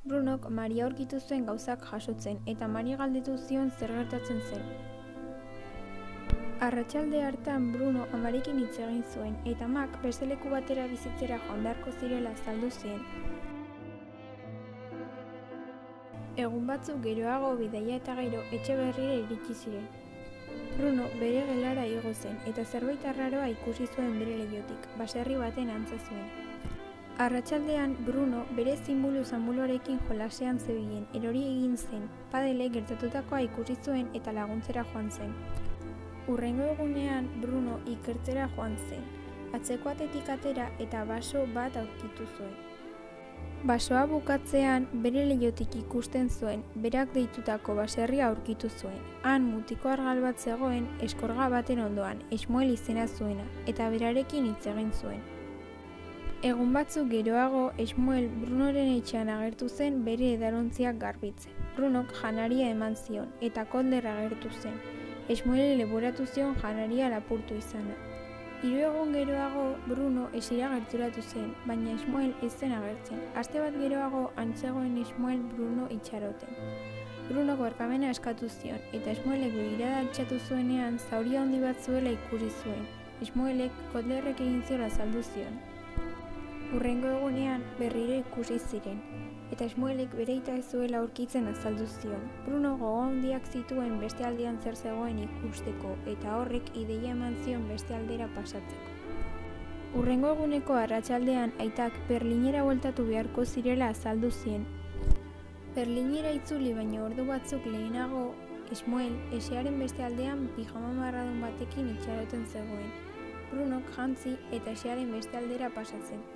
Brunok Maria aurkitu zuen gauzak jasotzen eta Mari galdetu zion zer gertatzen zen. Arratsalde hartan Bruno amarekin hitz egin zuen eta amak beste leku batera bizitzera joan beharko zirela azaldu zien. Egun batzuk geroago bidaia eta gero etxe berrira iritsi ziren. Bruno bere gelara igo zen eta zerbait arraroa ikusi zuen bere leihotik, baserri baten antza zuen. Arratsaldean Bruno bere zinbulu-zanbuluarekin jolasean zebilen erori egin zen, Padele gertatutakoa ikusi zuen eta laguntzera joan zen. Hurrengo egunean Bruno ikertzera joan zen, atzeko atetik atera eta baso bat aurkitu zuen. Basoa bukatzean bere leihotik ikusten zuen, berak deitutako baserria aurkitu zuen. Han mutiko argal bat zegoen eskorga baten ondoan, Esmuel izena zuena, eta berarekin hitz egin zuen. Egun batzuk geroago, Esmuel Brunoren etxean agertu zen bere edarontziak garbitzen. Brunok janaria eman zion, eta Kotler agertu zen. Esmuel leboratu zion janaria lapurtu izana. 3 egun geroago, Bruno esira gerturatu zen, baina Esmuel ez zen agertzen. Aste bat geroago, antzegoen Esmuel Bruno itxaroten. Brunok barkamena eskatu zion, eta Esmuelek begirada altxatu zuenean zauri handi bat zuela ikusi zuen. Esmuelek Kotlerrek egin zion azaldu zion. Hurrengo egunean berriro ikusi ziren, eta Esmuelek bere aita ez zuela aurkitzen azaldu zion. Bruno gogo handiak zituen beste aldean zer zegoen ikusteko, eta horrek ideia eman zion beste aldera pasatzeko. Hurrengo eguneko arratsaldean aitak Berlinera bueltatu beharko zirela azaldu zien. Berlinera itzuli baino ordu batzuk lehenago, Esmuel esearen beste aldean pijama marradun batekin itxaroten zegoen. Brunok jantzi eta esearen beste aldera pasatzen.